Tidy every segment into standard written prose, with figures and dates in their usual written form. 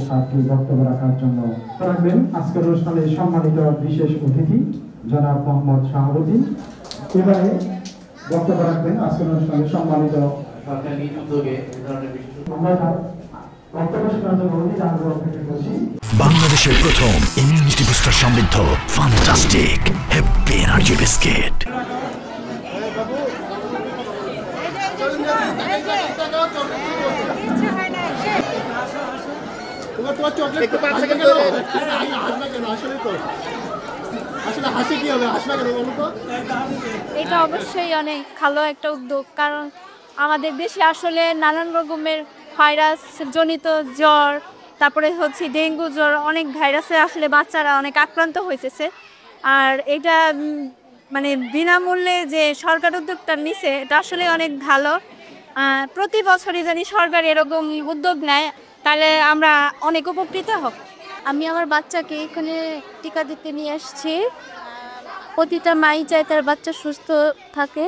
সাথী বক্তব্য রাখার জন্য রাখবেন আজকের অনুষ্ঠানে সম্মানিত বিশেষ অতিথি জনাব মোহাম্মদ শাহাবুদ্দিন। এবারে বক্তব্য রাখবেন আজকের অনুষ্ঠানে সম্মানিত সরকারি উদ্যোগে বাংলাদেশের প্রথম ইমিউনিটি বুস্টার সমৃদ্ধ ফ্যান্টাস্টিক হ্যাপি এনার্জি বিস্কিট। এটা অবশ্যই অনেক ভালো একটা উদ্যোগ, কারণ আমাদের দেশে আসলে নানান রকমের ভাইরাস জনিত জ্বর, তারপরে হচ্ছে ডেঙ্গু জ্বর, অনেক ভাইরাসে আসলে বাচ্চারা অনেক আক্রান্ত হয়েছে। আর এটা মানে বিনামূল্যে যে সরকার উদ্যোগটা নিছে এটা আসলে অনেক ভালো। প্রতি বছরই জানি সরকার এরকম উদ্যোগ নেয়, তাহলে আমরা অনেক উপকৃত হব। আমি আমার বাচ্চাকে এখানে টিকা দিতে নিয়ে আসছি। প্রতিটা মাই চায় তার বাচ্চা সুস্থ থাকে,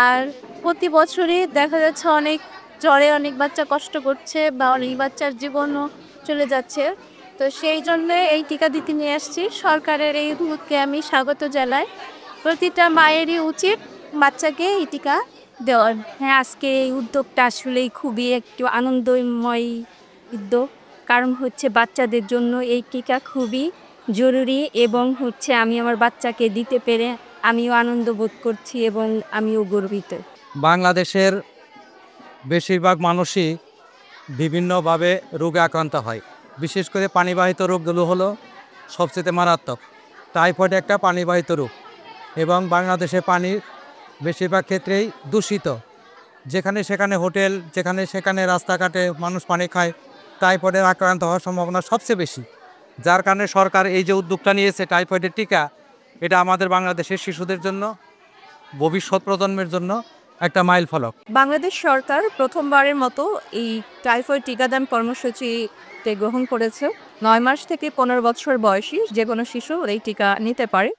আর প্রতি বছরই দেখা যাচ্ছে অনেক জ্বরে অনেক বাচ্চা কষ্ট করছে বা অনেক বাচ্চার জীবনও চলে যাচ্ছে। তো সেই জন্য এই টিকা দিতে নিয়ে আসছি। সরকারের এই উদ্যোগকে আমি স্বাগত জানাই। প্রতিটা মায়েরই উচিত বাচ্চাকে এই টিকা দেওয়ার। হ্যাঁ, আজকে এই উদ্যোগটা আসলেই খুবই একটু আনন্দময় উদ্যোগ, কারণ হচ্ছে বাচ্চাদের জন্য এই টিকা খুবই জরুরি এবং হচ্ছে আমি আমার বাচ্চাকে দিতে পেরে আমিও আনন্দ বোধ করছি এবং আমিও গর্বিত। বাংলাদেশের বেশিরভাগ মানুষই বিভিন্নভাবে রোগে আক্রান্ত হয়। বিশেষ করে পানিবাহিত রোগগুলো হলো সবচেয়ে মারাত্মক। টাইফয়েড একটা পানিবাহিত রোগ এবং বাংলাদেশে পানি বেশিরভাগ ক্ষেত্রেই দূষিত। যেখানে সেখানে হোটেল, যেখানে সেখানে রাস্তাঘাটে মানুষ পানি খায়, টাইফয়েডের আক্রান্ত হওয়ার সম্ভাবনা সবচেয়ে বেশি। যার কারণে সরকার এই যে উদ্যোগটা নিয়েছে টাইফয়েডের টিকা, এটা আমাদের বাংলাদেশের শিশুদের জন্য, ভবিষ্যৎ প্রজন্মের জন্য একটা মাইল ফলক। বাংলাদেশ সরকার প্রথমবারের মতো এই টাইফয়েড টিকাদান কর্মসূচিতে গ্রহণ করেছে। 9 মাস থেকে 15 বছর বয়সী যে কোনো শিশু এই টিকা নিতে পারে।